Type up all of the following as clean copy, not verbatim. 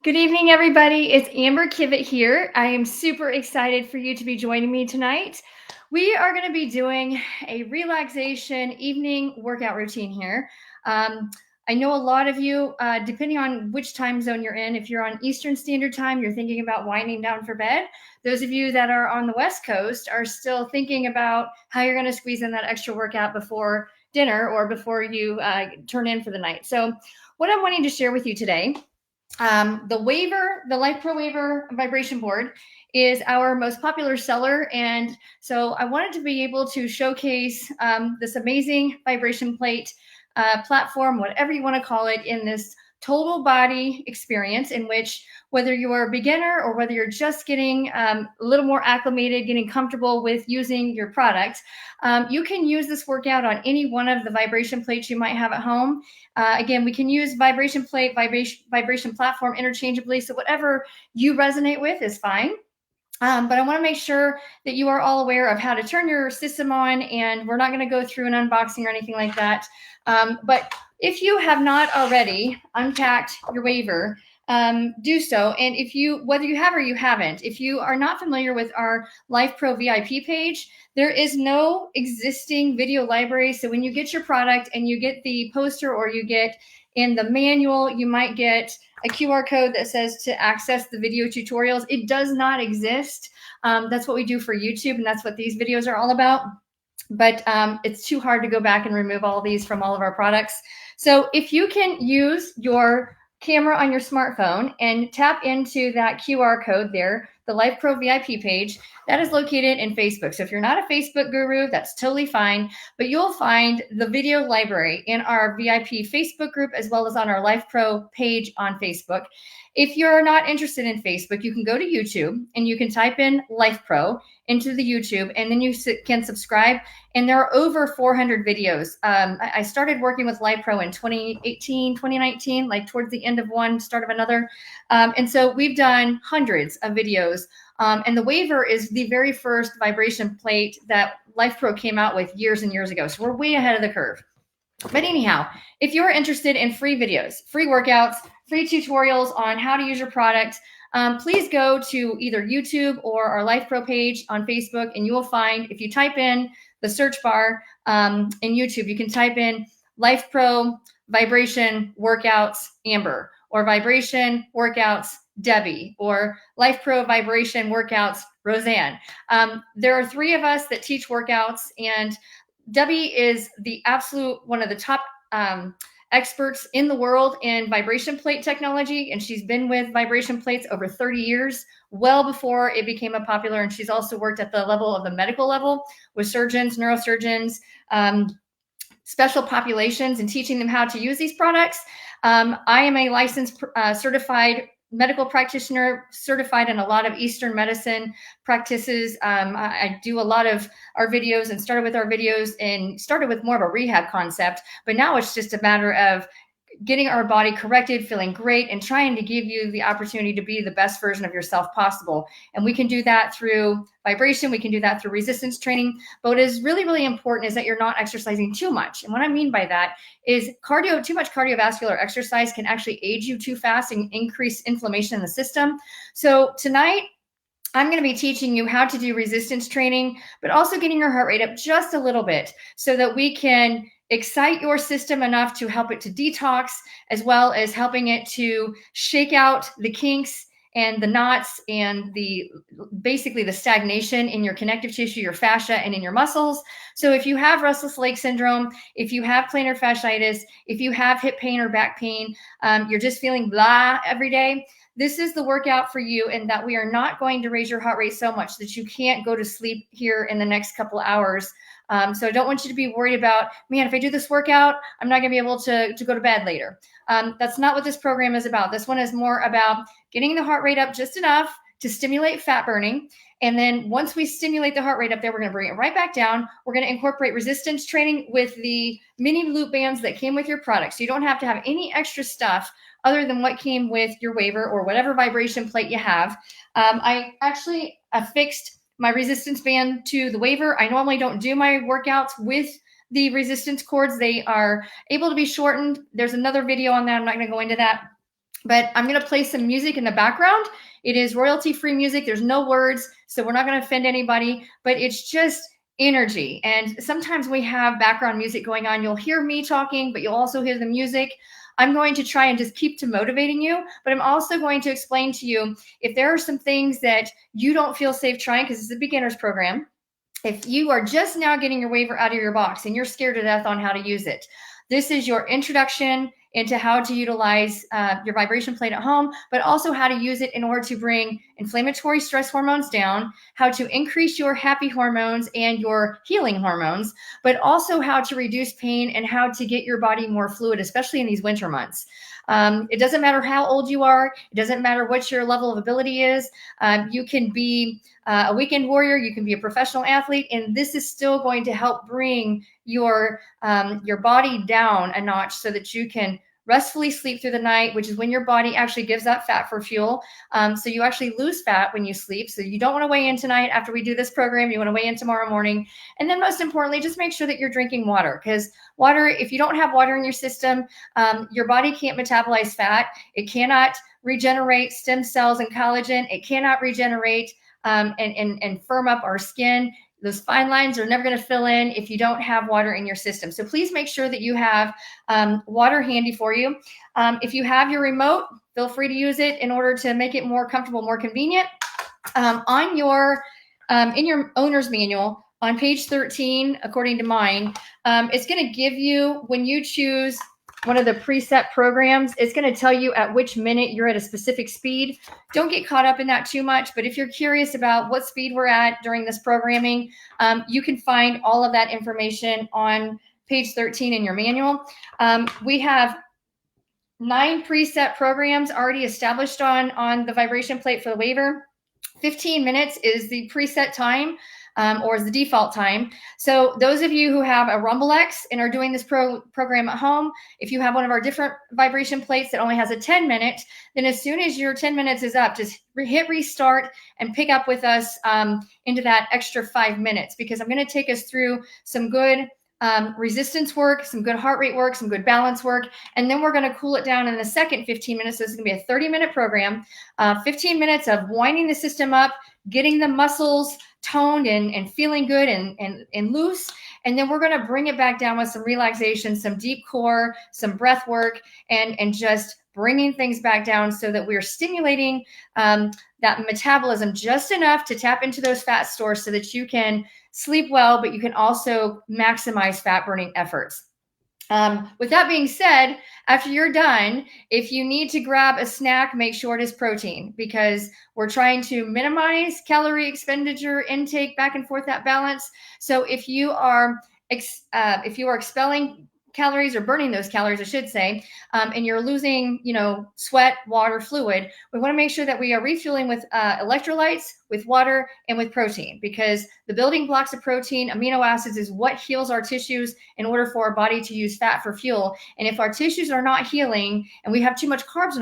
Good evening, everybody. It's Amber Kivitz here. I am super excited for you to be joining me tonight. We are going to be doing a relaxation evening workout routine here. I know a lot of you, depending on which time zone you're in, if you're on Eastern Standard Time, you're thinking about winding down for bed. Those of you that are on the West Coast are still thinking about how you're going to squeeze in that extra workout before dinner or before you turn in for the night. So, what I'm wanting to share with you today, the Lifepro Waver vibration board is our most popular seller. And so I wanted to be able to showcase this amazing vibration plate platform, whatever you want to call it, in this total body experience in which whether you're a beginner or whether you're just getting a little more acclimated, getting comfortable with using your product, you can use this workout on any one of the vibration plates you might have at home. Again, we can use vibration plate, vibration platform interchangeably. So whatever you resonate with is fine. But I want to make sure that you are all aware of how to turn your system on, and we're not going to go through an unboxing or anything like that. But if you have not already unpacked your Waver, do so. And if you, whether you have or you haven't, if you are not familiar with our Lifepro VIP page, there is no existing video library. So when you get your product and you get the poster or you get in the manual, you might get a QR code that says to access the video tutorials. It does not exist. That's what we do for YouTube, and that's what these videos are all about. But it's too hard to go back and remove all these from all of our products. So if you can use your camera on your smartphone and tap into that QR code there, the Lifepro VIP page, that is located in Facebook. So if you're not a Facebook guru, that's totally fine, but you'll find the video library in our VIP Facebook group as well as on our Lifepro page on Facebook. If you're not interested in Facebook, you can go to YouTube and you can type in Lifepro into the YouTube, and then you can subscribe. And there are over 400 videos. I started working with Lifepro in 2018, 2019, like towards the end of one, start of another. And so we've done hundreds of videos. And the Waver is the very first vibration plate that Lifepro came out with years and years ago. So we're way ahead of the curve. But anyhow, if you're interested in free videos, free workouts, free tutorials on how to use your product, please go to either YouTube or our Lifepro page on Facebook, and you will find, if you type in the search bar in YouTube, you can type in Lifepro vibration workouts Amber, or vibration workouts Debbie, or Lifepro vibration workouts Roseanne. There are three of us that teach workouts, and Debbie is the absolute one of the top experts in the world in vibration plate technology, and she's been with vibration plates over 30 years, well before it became a popular. And she's also worked at the level of the medical level with surgeons, neurosurgeons, special populations, and teaching them how to use these products. I am a licensed certified medical practitioner, certified in a lot of Eastern medicine practices. I do a lot of our videos, and started with more of a rehab concept, but now it's just a matter of getting our body corrected, feeling great, and trying to give you the opportunity to be the best version of yourself possible. And we can do that through vibration. We can do that through resistance training. But what is really, really important is that you're not exercising too much. And what I mean by that is too much cardiovascular exercise can actually age you too fast and increase inflammation in the system. So tonight, I'm going to be teaching you how to do resistance training, but also getting your heart rate up just a little bit so that we can excite your system enough to help it to detox, as well as helping it to shake out the kinks and the knots and basically the stagnation in your connective tissue, your fascia, and in your muscles. So if you have restless leg syndrome, if you have plantar fasciitis, if you have hip pain or back pain, you're just feeling blah every day, this is the workout for you, and that we are not going to raise your heart rate so much that you can't go to sleep here in the next couple hours. So I don't want you to be worried about, man, if I do this workout, I'm not going to be able to go to bed later. That's not what this program is about. This one is more about getting the heart rate up just enough to stimulate fat burning. And then once we stimulate the heart rate up there, we're going to bring it right back down. We're going to incorporate resistance training with the mini loop bands that came with your product. So you don't have to have any extra stuff other than what came with your Waver or whatever vibration plate you have. I actually affixed my resistance band to the Waver. I normally don't do my workouts with the resistance cords. They are able to be shortened. There's another video on that. I'm not going to go into that. but I'm going to play some music in the background. It is royalty-free music. There's no words, so we're not going to offend anybody, but it's just energy. And sometimes we have background music going on. You'll hear me talking, but you'll also hear the music. I'm going to try and just keep to motivating you, but I'm also going to explain to you if there are some things that you don't feel safe trying, because it's a beginner's program. If you are just now getting your waiver out of your box and you're scared to death on how to use it, this is your introduction into how to utilize your vibration plate at home, but also how to use it in order to bring inflammatory stress hormones down, how to increase your happy hormones and your healing hormones, but also how to reduce pain and how to get your body more fluid, especially in these winter months. It doesn't matter how old you are. It doesn't matter what your level of ability is. You can be a weekend warrior. You can be a professional athlete, and this is still going to help bring your body down a notch so that you can restfully sleep through the night, which is when your body actually gives up fat for fuel. So you actually lose fat when you sleep. So you don't want to weigh in tonight after we do this program. You want to weigh in tomorrow morning. And then most importantly, just make sure that you're drinking water, because water, if you don't have water in your system, your body can't metabolize fat. It cannot regenerate stem cells and collagen. It cannot regenerate and firm up our skin. Those fine lines are never going to fill in if you don't have water in your system. So please make sure that you have water handy for you. If you have your remote, feel free to use it in order to make it more comfortable, more convenient. In your owner's manual on page 13, according to mine, it's going to give you, when you choose one of the preset programs, it's going to tell you at which minute you're at a specific speed. Don't get caught up in that too much, but if you're curious about what speed we're at during this programming, you can find all of that information on page 13 in your manual. We have 9 preset programs already established on the vibration plate for the waiver. 15 minutes is the preset time. Or is the default time. So those of you who have a Rumble X and are doing this program at home, if you have one of our different vibration plates that only has a 10-minute, then as soon as your 10 minutes is up, just hit restart and pick up with us into that extra 5 minutes, because I'm going to take us through some good resistance work, some good heart rate work, some good balance work, and then we're going to cool it down in the second 15 minutes. So this is going to be a 30-minute program, 15 minutes of winding the system up, getting the muscles toned and feeling good and loose. And then we're going to bring it back down with some relaxation, some deep core, some breath work, and just bringing things back down so that we're stimulating that metabolism just enough to tap into those fat stores so that you can sleep well, but you can also maximize fat burning efforts. With that being said, after you're done, if you need to grab a snack, make sure it is protein, because we're trying to minimize calorie expenditure, intake, back and forth, that balance. So if you are expelling calories, or burning those calories, I should say, and you're losing, sweat, water, fluid, we want to make sure that we are refueling with electrolytes, with water, and with protein, because the building blocks of protein, amino acids, is what heals our tissues in order for our body to use fat for fuel. And if our tissues are not healing and we have too much carbs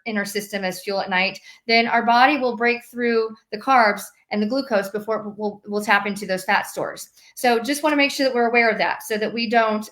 in our system as fuel at night, then our body will break through the carbs and the glucose before we'll tap into those fat stores. So just want to make sure that we're aware of that, so that we don't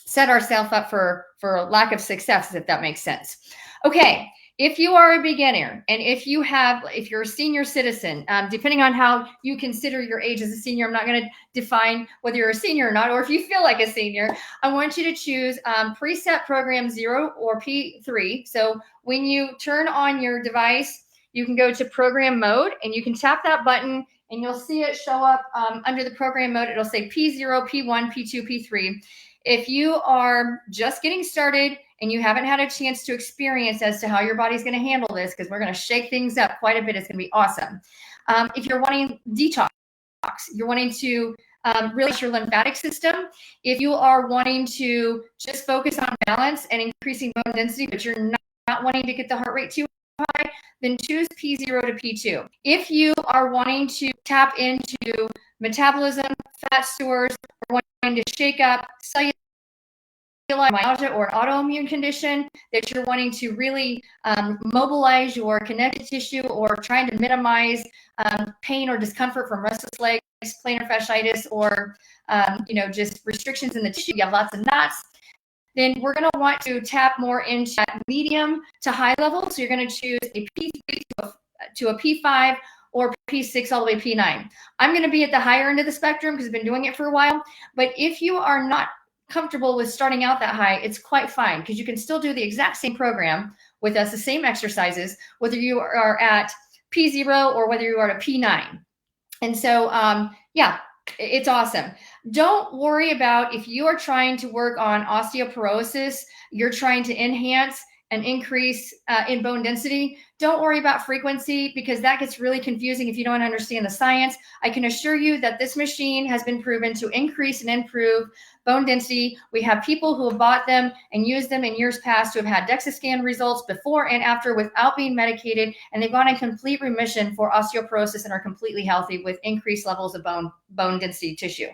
set ourselves up for lack of success, if that makes sense. Okay, if you are a beginner, and if you're a senior citizen, depending on how you consider your age as a senior, I'm not going to define whether you're a senior or not, or if you feel like a senior, I want you to choose preset program 0 or P3. So when you turn on your device, you can go to program mode, and you can tap that button, and you'll see it show up under the program mode. It'll say P0, P1, P2, P3. If you are just getting started and you haven't had a chance to experience as to how your body's going to handle this, because we're going to shake things up quite a bit, it's going to be awesome. If you're wanting detox, you're wanting to relax your lymphatic system, if you are wanting to just focus on balance and increasing bone density, but you're not wanting to get the heart rate too high, then choose P0 to P2. If you are wanting to tap into metabolism, fat stores, or wanting to shake up cellular myalgia or autoimmune condition, that you're wanting to really mobilize your connective tissue, or trying to minimize pain or discomfort from restless legs, plantar fasciitis, or just restrictions in the tissue, you have lots of knots, then we're going to want to tap more into that medium to high level. So you're going to choose a P3 to a P5 or P6 all the way P9. I'm going to be at the higher end of the spectrum because I've been doing it for a while. But if you are not comfortable with starting out that high, it's quite fine because you can still do the exact same program with us, the same exercises, whether you are at P0 or whether you are at a P9. And so, yeah, it's awesome. Don't worry about if you are trying to work on osteoporosis, you're trying to enhance and increase in bone density. Don't worry about frequency because that gets really confusing if you don't understand the science. I can assure you that this machine has been proven to increase and improve bone density. We have people who have bought them and used them in years past who have had DEXA scan results before and after without being medicated, and they've gone in complete remission for osteoporosis and are completely healthy with increased levels of bone density tissue.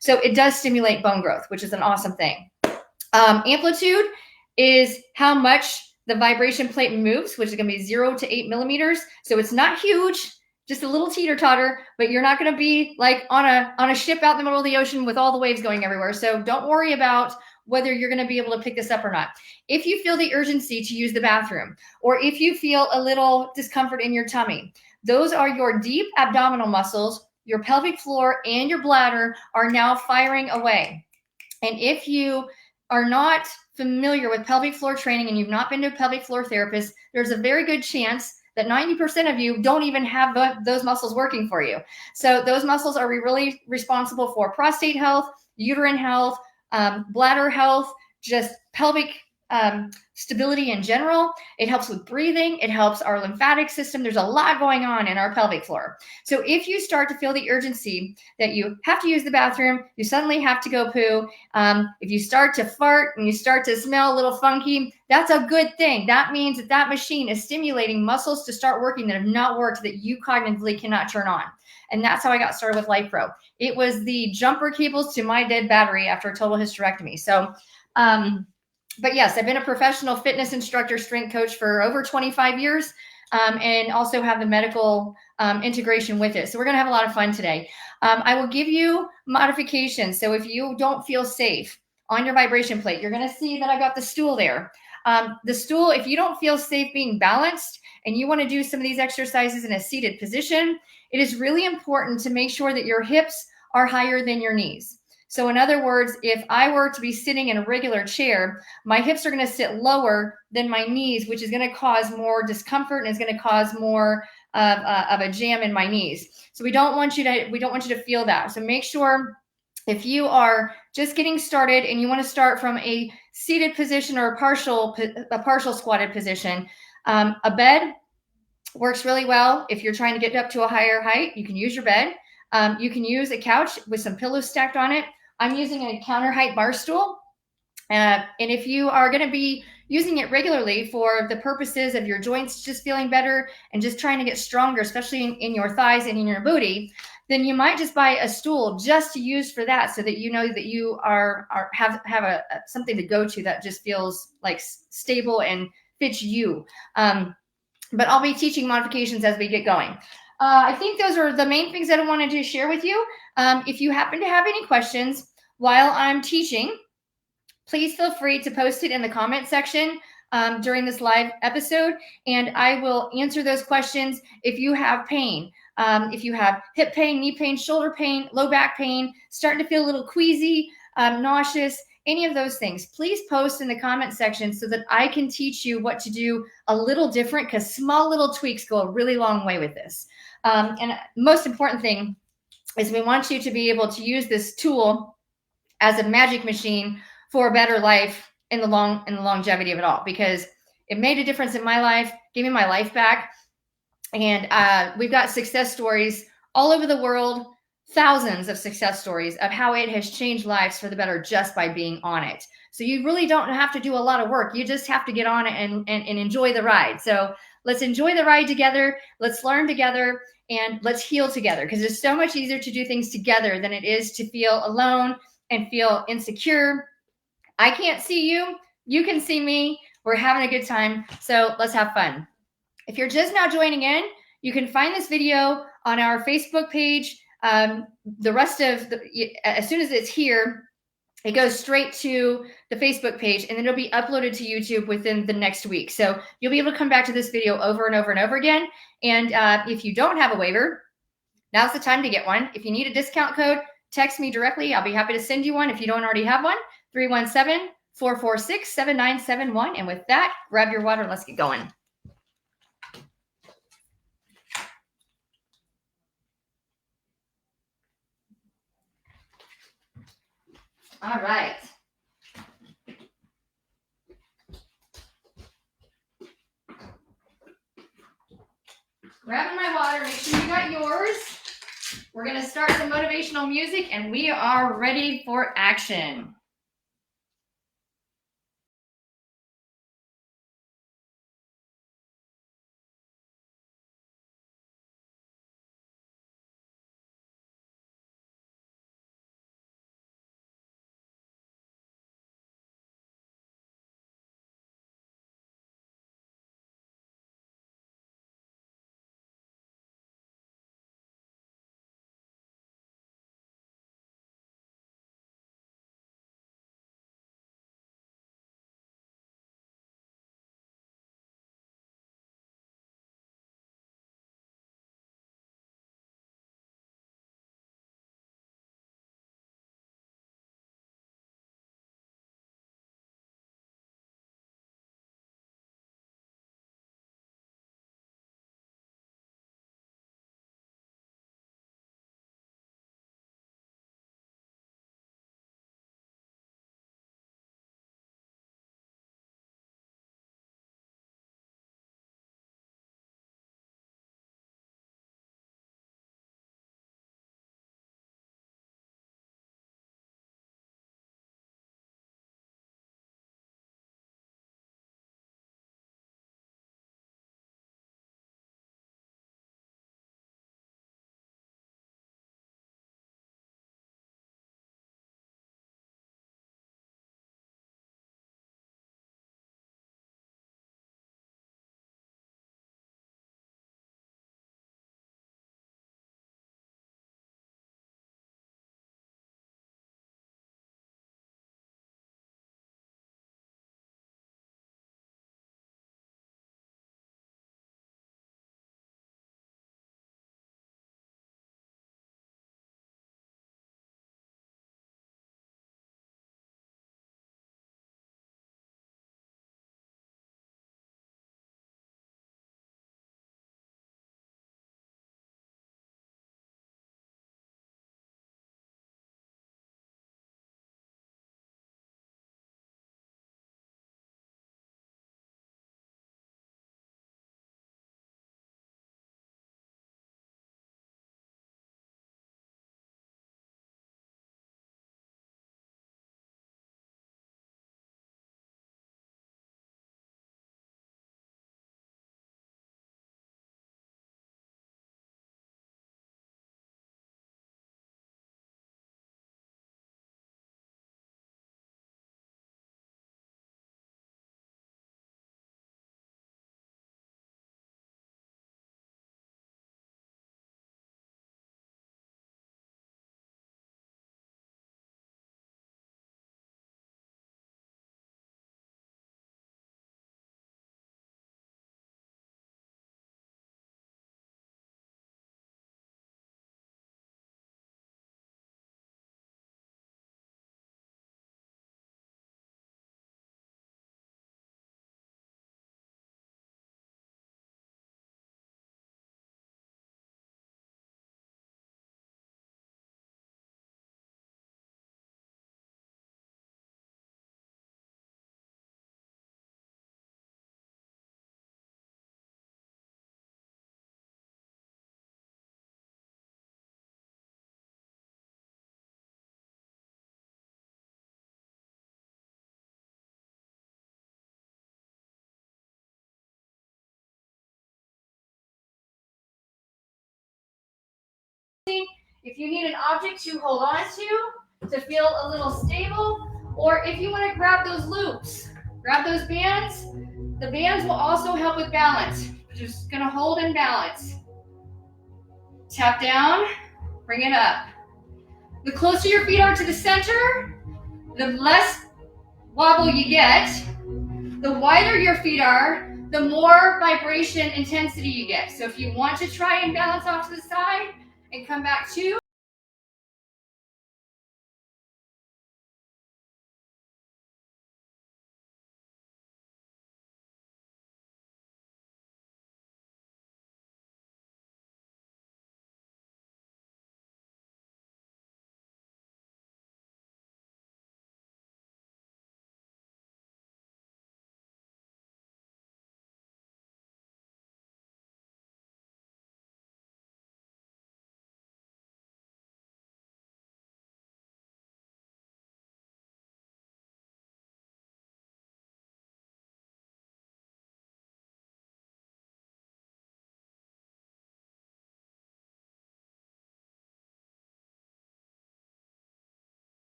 So it does stimulate bone growth, which is an awesome thing. Amplitude is how much the vibration plate moves, which is going to be 0 to 8 millimeters. So it's not huge, just a little teeter-totter, but you're not going to be like on a ship out in the middle of the ocean with all the waves going everywhere. So don't worry about whether you're going to be able to pick this up or not. If you feel the urgency to use the bathroom, or if you feel a little discomfort in your tummy, those are your deep abdominal muscles. Your pelvic floor and your bladder are now firing away. And if you are not familiar with pelvic floor training and you've not been to a pelvic floor therapist, there's a very good chance that 90% of you don't even have those muscles working for you. So those muscles are really responsible for prostate health, uterine health, bladder health, just pelvic stability in general. It helps with breathing. It helps our lymphatic system. There's a lot going on in our pelvic floor. So if you start to feel the urgency that you have to use the bathroom, you suddenly have to go poo, if you start to fart and you start to smell a little funky, that's a good thing. That means that machine is stimulating muscles to start working that have not worked, that you cognitively cannot turn on. And that's how I got started with Lifepro. It was the jumper cables to my dead battery after a total hysterectomy. So, but yes, I've been a professional fitness instructor, strength coach for over 25 years, and also have the medical integration with it. So we're going to have a lot of fun today. I will give you modifications. So if you don't feel safe on your vibration plate, you're going to see that I got the stool there. The stool, if you don't feel safe being balanced and you want to do some of these exercises in a seated position, it is really important to make sure that your hips are higher than your knees. So in other words, if I were to be sitting in a regular chair, my hips are going to sit lower than my knees, which is going to cause more discomfort and is going to cause more of a jam in my knees. So we don't want you to feel that. So make sure if you are just getting started and you want to start from a seated position or a partial squatted position, a bed works really well. If you're trying to get up to a higher height, you can use your bed. You can use a couch with some pillows stacked on it. I'm using a counter height bar stool. And if you are going to be using it regularly for the purposes of your joints just feeling better and just trying to get stronger, especially in your thighs and in your booty, then you might just buy a stool just to use for that, so that you know that you have something to go to that just feels like stable and fits you. But I'll be teaching modifications as we get going. I think those are the main things that I wanted to share with you. If you happen to have any questions while I'm teaching, please feel free to post it in the comment section during this live episode, and I will answer those questions. If you have pain, if you have hip pain, knee pain, shoulder pain, low back pain, starting to feel a little queasy, nauseous, any of those things, please post in the comment section so that I can teach you what to do a little different, because small little tweaks go a really long way with this. And most important thing is we want you to be able to use this tool as a magic machine for a better life in the longevity of it all, because it made a difference in my life, gave me my life back. And we've got success stories all over the world, thousands of success stories of how it has changed lives for the better just by being on it. So you really don't have to do a lot of work. You just have to get on it and enjoy the ride. So let's enjoy the ride together. Let's learn together, and let's heal together, because it's so much easier to do things together than it is to feel alone and feel insecure. I can't see you. You can see me. We're having a good time. So let's have fun. If you're just now joining in, you can find this video on our Facebook page. The rest of as soon as it's here, it goes straight to the Facebook page, and then it'll be uploaded to YouTube within the next week. So you'll be able to come back to this video over and over and over again. And if you don't have a waiver, now's the time to get one. If you need a discount code, text me directly. I'll be happy to send you one if you don't already have one. 317-446-7971. And with that, grab your water and let's get going. All right. Grabbing my water, make sure you got yours. We're going to start some motivational music and we are ready for action. If you need an object to hold on to feel a little stable, or if you want to grab those loops, grab those bands. The bands will also help with balance. Just gonna hold and balance. Tap down, bring it up. The closer your feet are to the center, The less wobble you get, the wider your feet are, the more vibration intensity you get. So if you want to try and balance off to the side and come back to,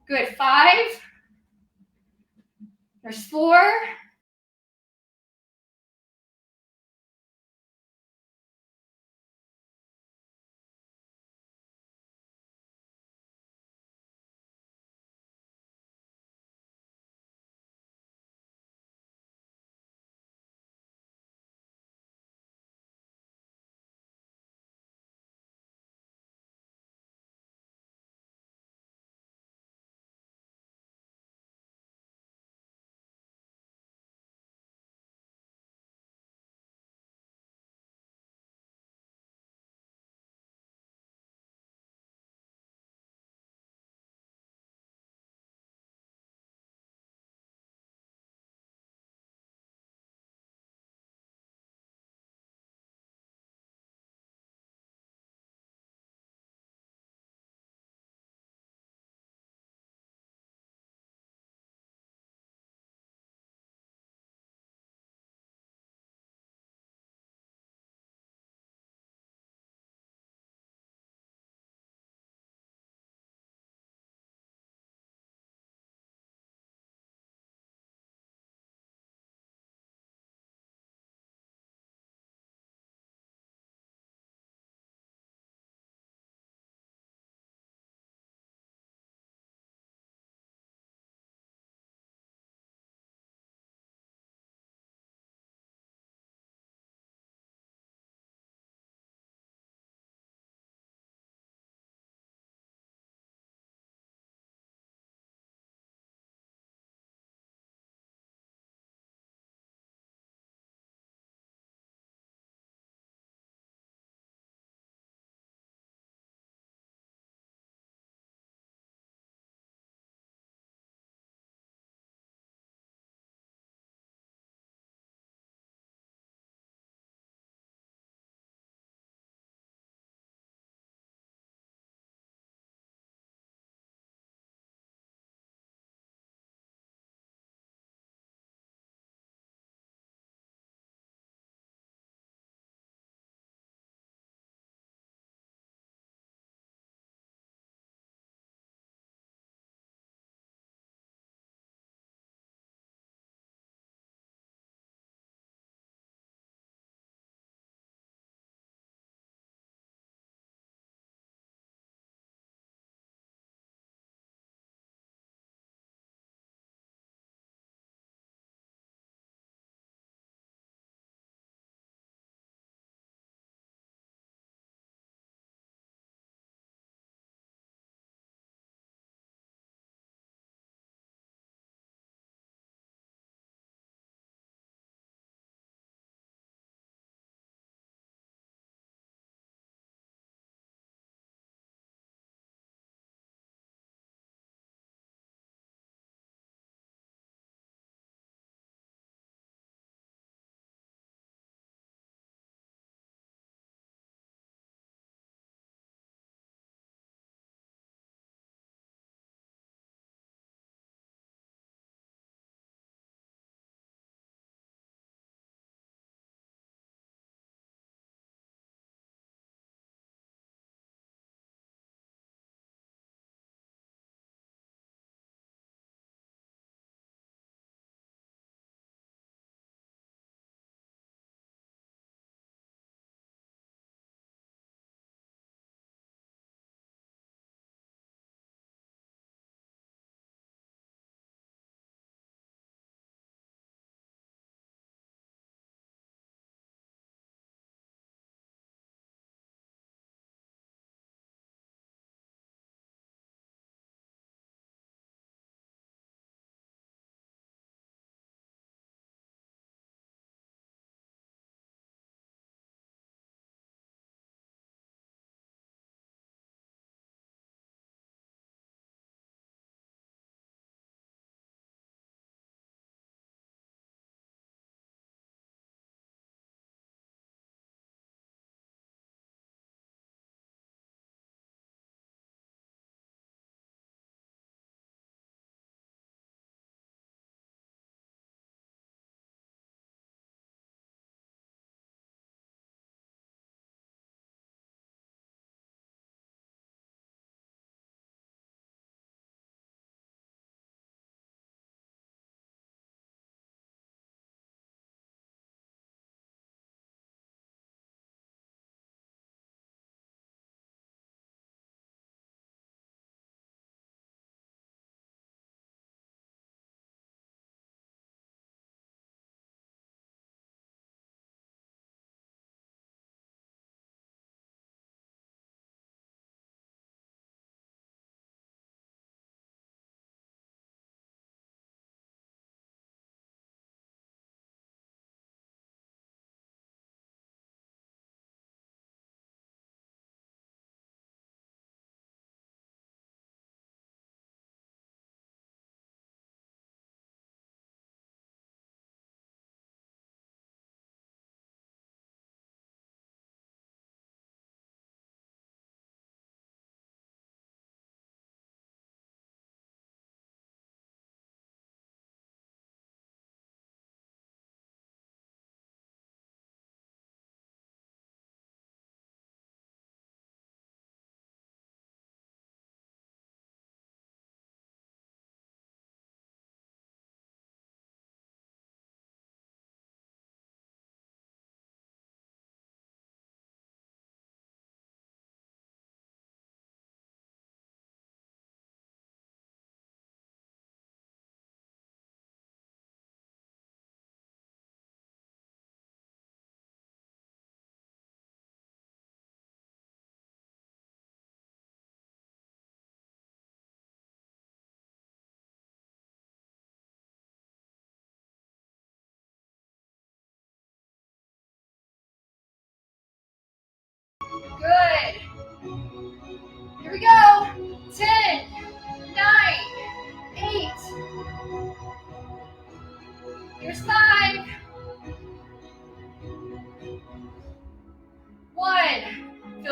good, 5, there's 4,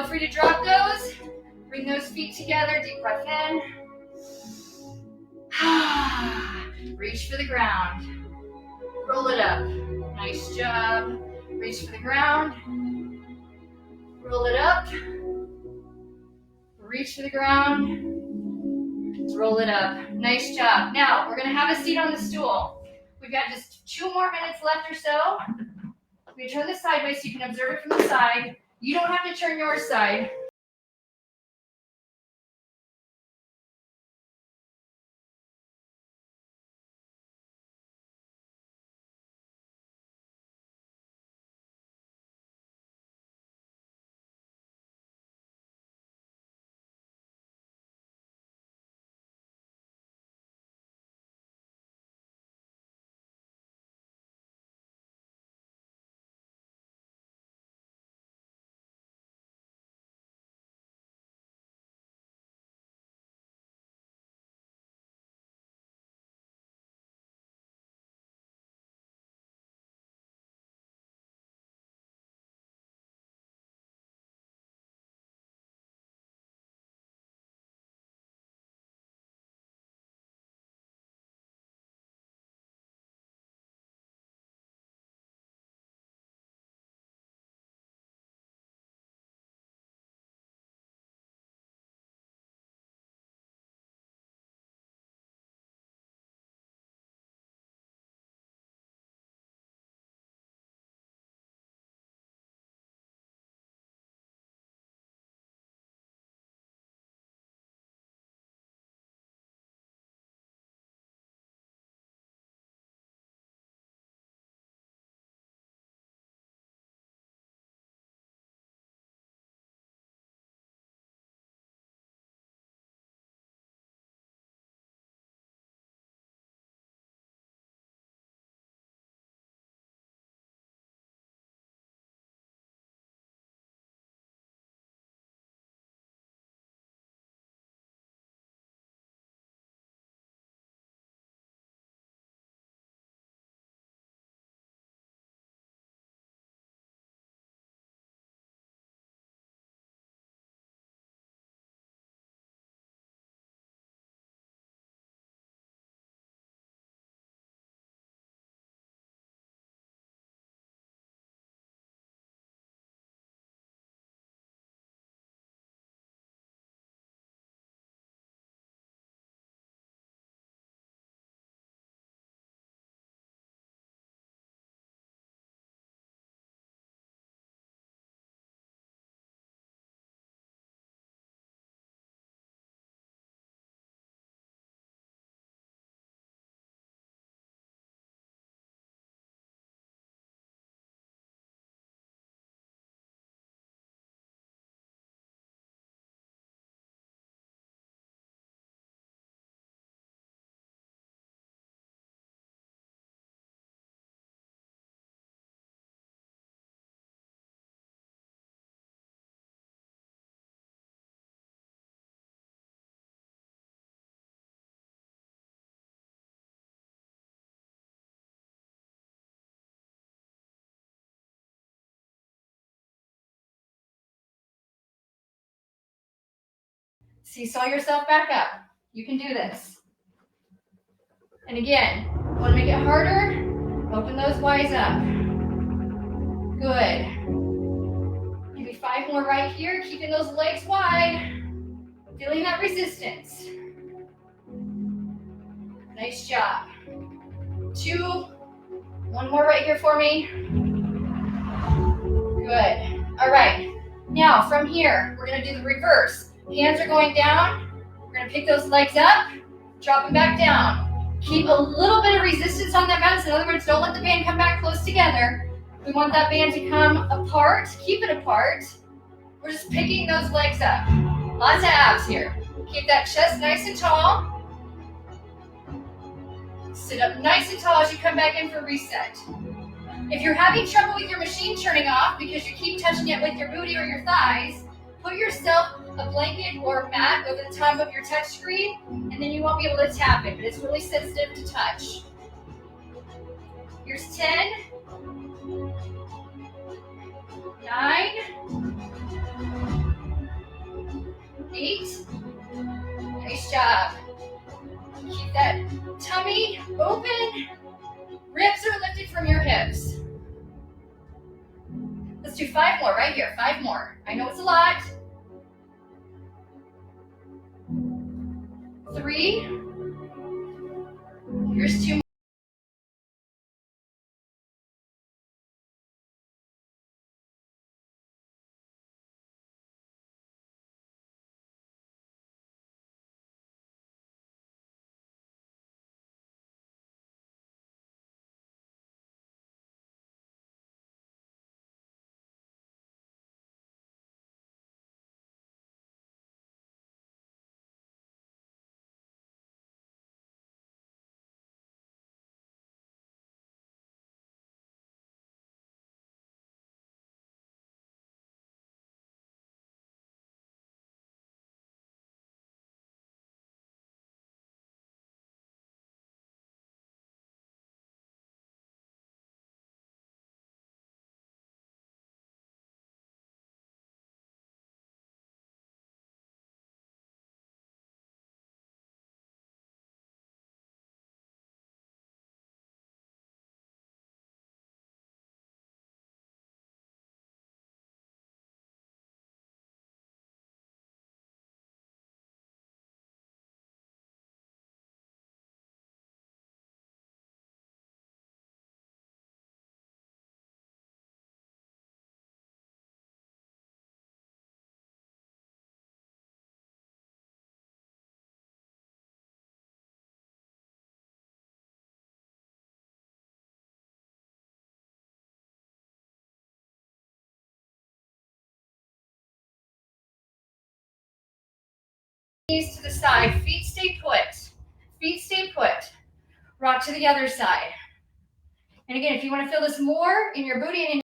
Feel free to drop those. Bring those feet together, deep breath in. Reach for the ground. Roll it up. Nice job. Reach for the ground. Roll it up. Reach for the ground. Roll it up. Nice job. Now, we're gonna have a seat on the stool. We've got just 2 more minutes left or so. We turn this sideways so you can observe it from the side. You don't have to turn your side. Seesaw yourself back up. You can do this. And again, want to make it harder? Open those Y's up. Good. Give me 5 more right here, keeping those legs wide. Feeling that resistance. Nice job. 2. 1 more right here for me. Good. All right. Now, from here, we're going to do the reverse. Hands are going down. We're going to pick those legs up, drop them back down. Keep a little bit of resistance on that balance. In other words, don't let the band come back close together. We want that band to come apart. Keep it apart. We're just picking those legs up. Lots of abs here. Keep that chest nice and tall. Sit up nice and tall as you come back in for reset. If you're having trouble with your machine turning off because you keep touching it with your booty or your thighs, put yourself a blanket or a mat over the top of your touch screen, and then you won't be able to tap it, but it's really sensitive to touch. Here's 10, 9, Nice job. Keep that tummy open. Ribs are lifted from your hips. Let's do 5 more right here. 5 more. I know it's a lot. 3. Here's 2 more. Knees to the side. Feet stay put. Feet stay put. Rock to the other side. And again, if you want to feel this more in your booty and in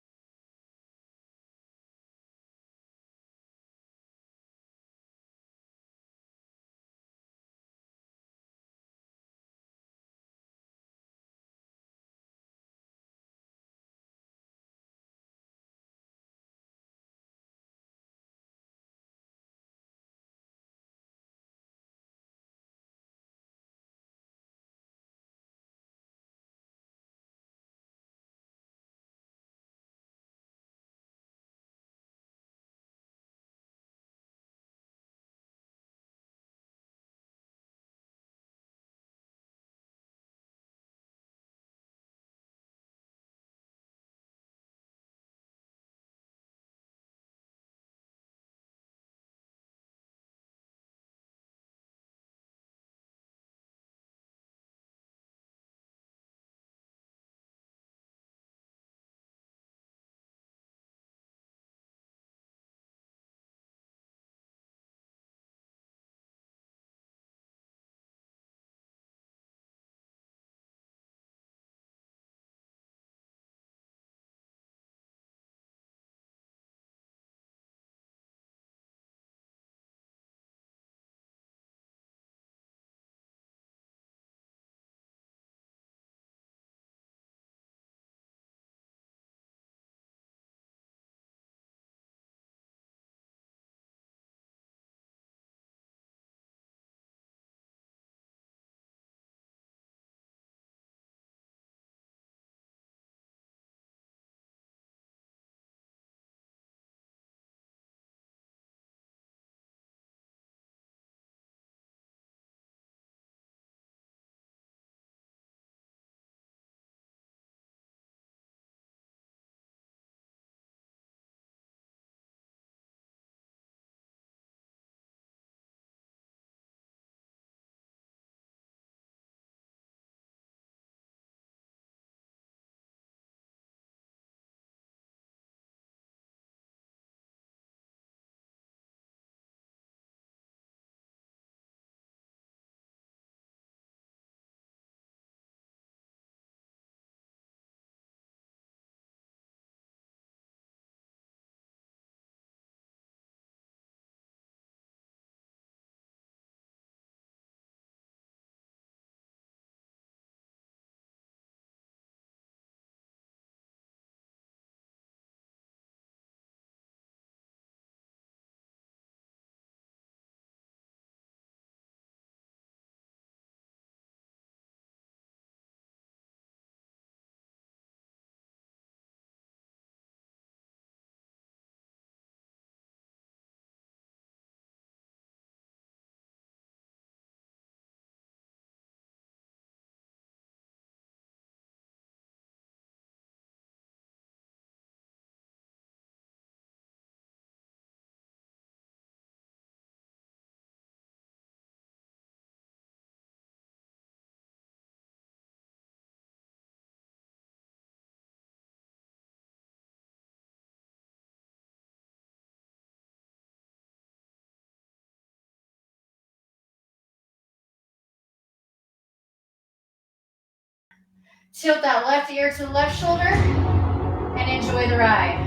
Tilt that left ear to the left shoulder and enjoy the ride.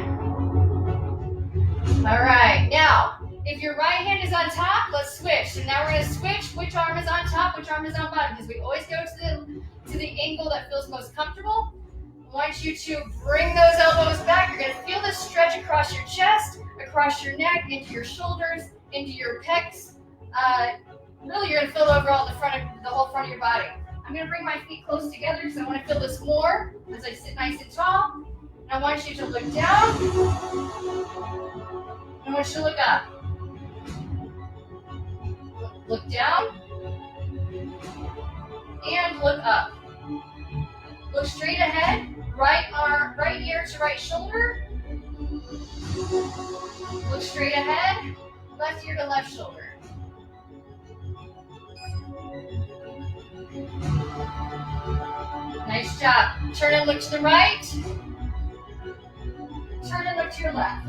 All right, now, if your right hand is on top, let's switch. So now we're gonna switch which arm is on top, which arm is on bottom, because we always go to the angle that feels most comfortable. I want you to bring those elbows back. You're gonna feel this stretch across your chest, across your neck, into your shoulders, into your pecs. Really, you're gonna feel overall the whole front of your body. I'm gonna bring my feet close together because I want to feel this more as I sit nice and tall. And I want you to look down. I want you to look up. Look down. And look up. Look straight ahead. Right ear to right shoulder. Look straight ahead. Left ear to left shoulder. Nice job. Turn and look to the right. Turn and look to your left.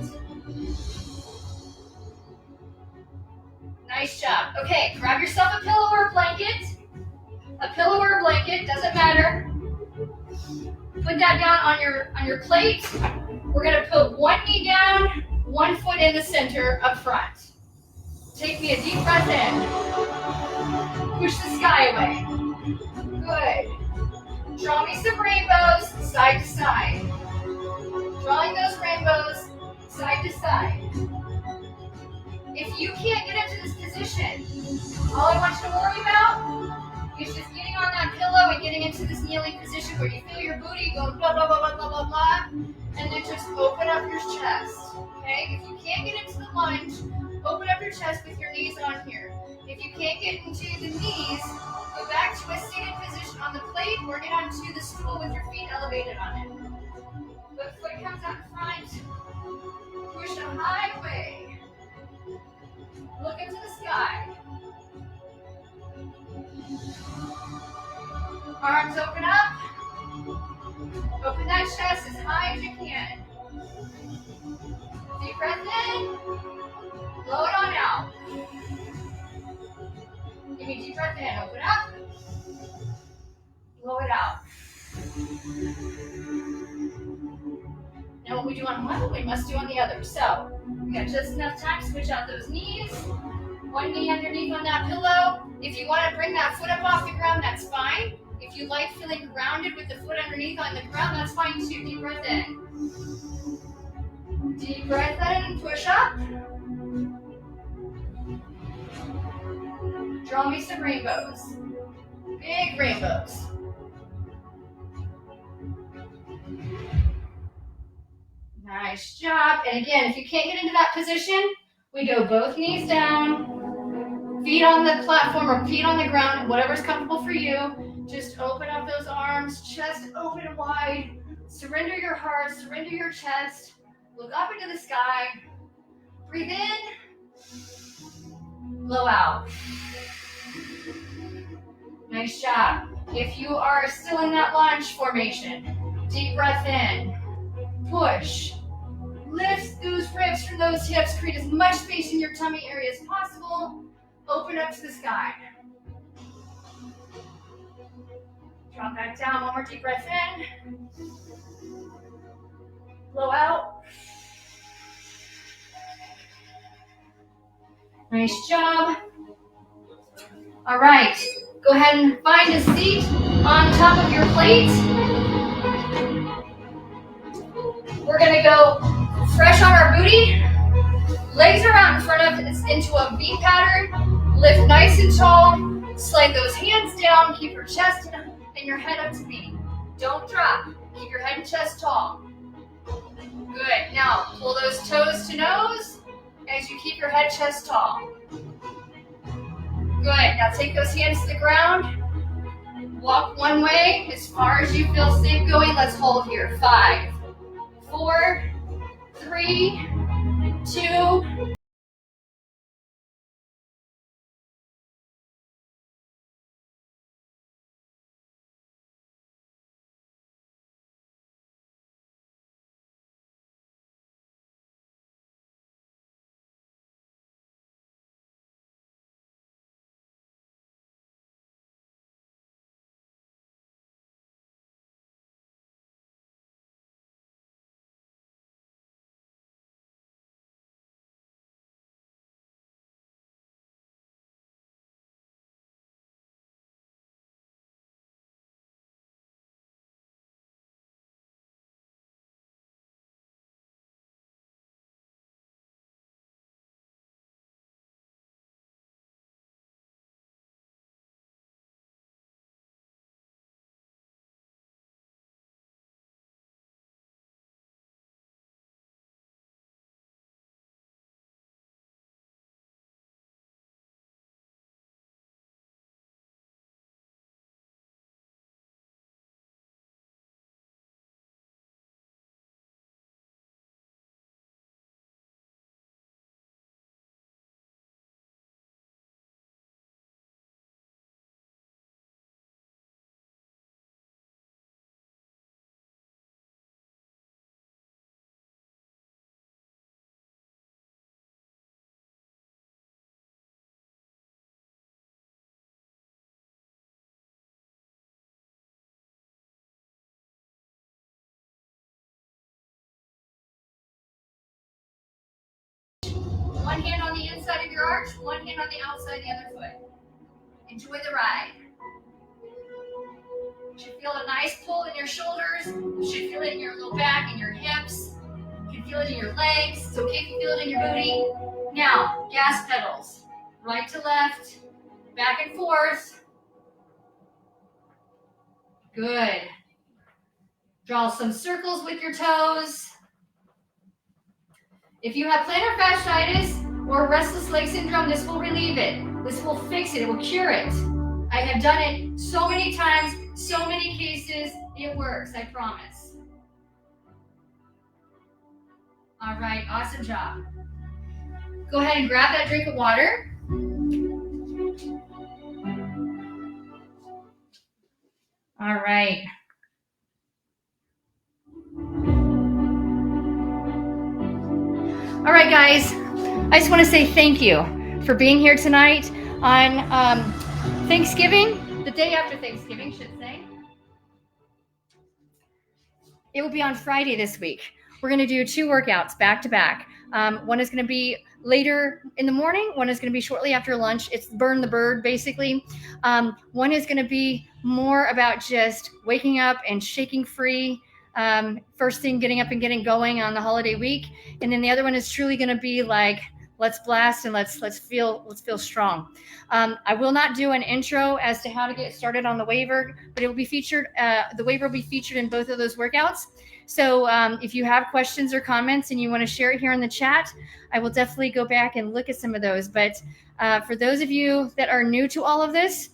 Nice job. Okay, grab yourself a pillow or a blanket. A pillow or a blanket, doesn't matter. Put that down on your plate. We're gonna put one knee down, one foot in the center up front. Take me a deep breath in. Push the sky away. Good. Draw me some rainbows side to side. Drawing those rainbows side to side. If you can't get into this position, all I want you to worry about is just getting on that pillow and getting into this kneeling position where you feel your booty go blah, blah, blah, blah, blah, blah, blah, and then just open up your chest, okay? If you can't get into the lunge, open up your chest with your knees on here. If you can't get into the knees, go back to a seated position on the plate or get onto the stool with your feet elevated on it. The foot comes out front, push them high way. Look into the sky. Arms open up. Open that chest as high as you can. Deep breath in. Blow it on out. Give me a deep breath in. Open up. Blow it out. Now what we do on one, we must do on the other. So we got just enough time to switch out those knees. One knee underneath on that pillow. If you want to bring that foot up off the ground, that's fine. If you like feeling grounded with the foot underneath on the ground, that's fine too. Deep breath in. Deep breath in, push up. Draw me some rainbows. Big rainbows. Nice job. And again, if you can't get into that position, we go both knees down, feet on the platform or feet on the ground, whatever's comfortable for you. Just open up those arms, chest open wide. Surrender your heart, surrender your chest. Look up into the sky. Breathe in. Blow out. Nice job. If you are still in that lunge formation, deep breath in. Push. Lift those ribs from those hips. Create as much space in your tummy area as possible. Open up to the sky. Drop back down. One more deep breath in. Blow out. Nice job. All right. Go ahead and find a seat on top of your plate. We're going to go fresh on our booty. Legs are out in front of us into a V pattern. Lift nice and tall. Slide those hands down. Keep your chest and your head up to me. Don't drop. Keep your head and chest tall. Good. Now, pull those toes to nose as you keep your head, chest tall. Good. Now take those hands to the ground. Walk one way as far as you feel safe going. Let's hold here. 5, 4, 3, 2, march. One hand on the outside, the other foot. Enjoy the ride. You should feel a nice pull in your shoulders. You should feel it in your low back and your hips. You can feel it in your legs. It's okay if you feel it in your booty. Now, gas pedals. Right to left, back and forth. Good. Draw some circles with your toes. If you have plantar fasciitis or restless leg syndrome, this will relieve it. This will fix it. It will cure it. I have done it so many times, so many cases. It works, I promise. All right, awesome job. Go ahead and grab that drink of water. All right. All right, guys, I just want to say thank you for being here tonight on Thanksgiving, the day after Thanksgiving, should say. It will be on Friday this week. We're going to do 2 workouts back to back. One is going to be later in the morning. One is going to be shortly after lunch. It's burn the bird, basically. One is going to be more about just waking up and shaking free. First thing, getting up and getting going on the holiday week. And then the other one is truly going to be like, let's blast and let's feel strong. I will not do an intro as to how to get started on the waiver, but it will be featured. The waiver will be featured in both of those workouts. So if you have questions or comments and you want to share it here in the chat, I will definitely go back and look at some of those. But for those of you that are new to all of this,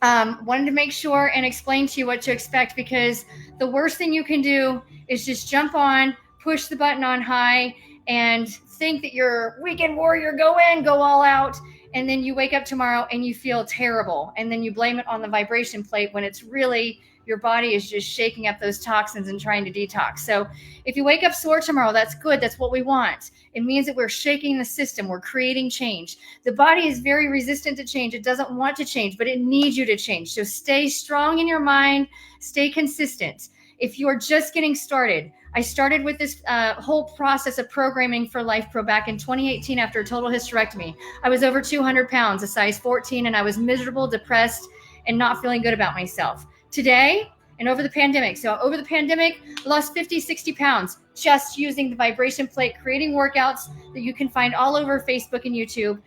wanted to make sure and explain to you what to expect, because the worst thing you can do is just jump on, push the button on high, and think that you're weekend warrior, go all out, and then you wake up tomorrow and you feel terrible, and then you blame it on the vibration plate when it's really your body is just shaking up those toxins and trying to detox. So if you wake up sore tomorrow, that's good. That's what we want. It means that we're shaking the system. We're creating change. The body is very resistant to change. It doesn't want to change, but it needs you to change. So stay strong in your mind. Stay consistent. If you are just getting started, I started with this whole process of programming for Lifepro back in 2018 after a total hysterectomy. I was over 200 pounds, a size 14, and I was miserable, depressed, and not feeling good about myself. Today, and over the pandemic, I lost 50, 60 pounds just using the vibration plate, creating workouts that you can find all over Facebook and YouTube,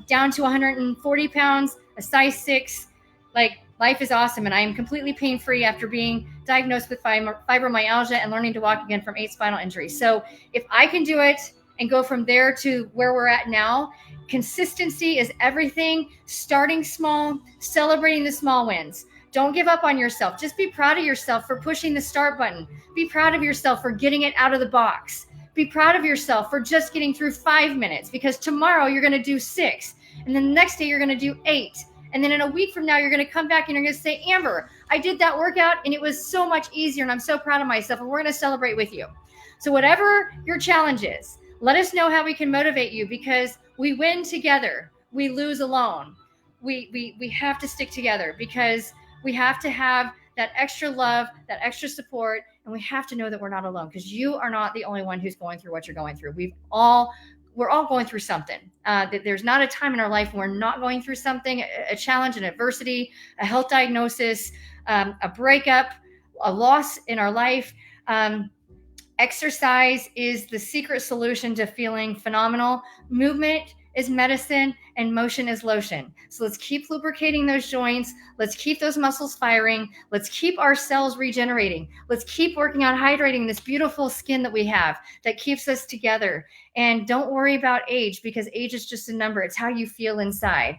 down to 140 pounds, a size 6. Like, life is awesome, and I am completely pain-free after being diagnosed with fibromyalgia and learning to walk again from 8 spinal injuries. So if I can do it and go from there to where we're at now, consistency is everything. Starting small, celebrating the small wins. Don't give up on yourself. Just be proud of yourself for pushing the start button. Be proud of yourself for getting it out of the box. Be proud of yourself for just getting through 5 minutes, because tomorrow you're going to do 6. And then the next day you're going to do 8. And then in a week from now, you're going to come back and you're going to say, Amber, I did that workout and it was so much easier and I'm so proud of myself, and we're going to celebrate with you. So whatever your challenge is, let us know how we can motivate you, because we win together. We lose alone. We have to stick together, because we have to have that extra love, that extra support, and we have to know that we're not alone, because you are not the only one who's going through what you're going through. We're all going through something. There's not a time in our life when we're not going through something, a challenge, an adversity, a health diagnosis, a breakup, a loss in our life. Exercise is the secret solution to feeling phenomenal. Movement is medicine, and motion is lotion. So let's keep lubricating those joints. Let's keep those muscles firing. Let's keep our cells regenerating. Let's keep working on hydrating this beautiful skin that we have that keeps us together. And don't worry about age, because age is just a number. It's how you feel inside.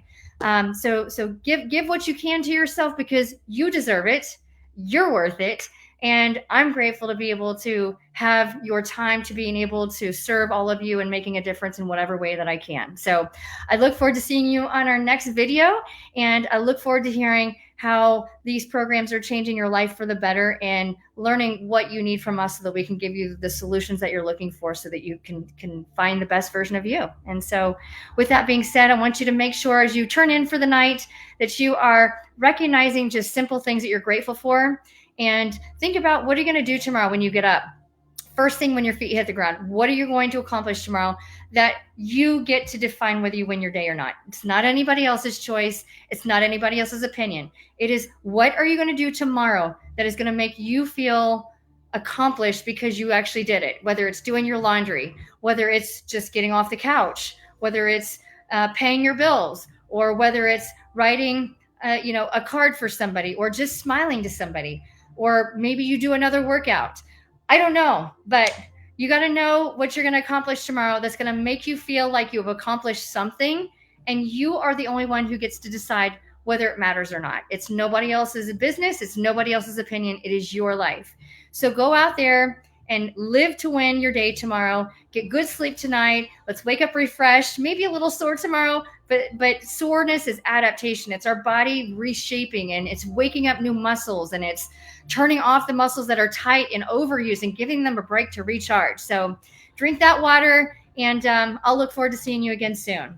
So give what you can to yourself, because you deserve it. You're worth it. And I'm grateful to be able to have your time, to being able to serve all of you and making a difference in whatever way that I can. So I look forward to seeing you on our next video. And I look forward to hearing how these programs are changing your life for the better, and learning what you need from us so that we can give you the solutions that you're looking for, so that you can find the best version of you. And so with that being said, I want you to make sure as you turn in for the night that you are recognizing just simple things that you're grateful for. And think about, what are you going to do tomorrow when you get up? first thing when your feet hit the ground. What are you going to accomplish tomorrow that you get to define whether you win your day or not? It's not anybody else's choice. It's not anybody else's opinion. It is, what are you going to do tomorrow that is going to make you feel accomplished because you actually did it? Whether it's doing your laundry, whether it's just getting off the couch, whether it's paying your bills, or whether it's writing a card for somebody, or just smiling to somebody, or maybe you do another workout. I don't know, but you got to know what you're going to accomplish tomorrow that's going to make you feel like you have accomplished something, and you are the only one who gets to decide whether it matters or not. It's nobody else's business. It's nobody else's opinion. It is your life. So go out there and live to win your day tomorrow. Get good sleep tonight. Let's wake up refreshed, maybe a little sore tomorrow, but soreness is adaptation. It's our body reshaping, and it's waking up new muscles, and it's turning off the muscles that are tight and overused and giving them a break to recharge. So drink that water, and I'll look forward to seeing you again soon.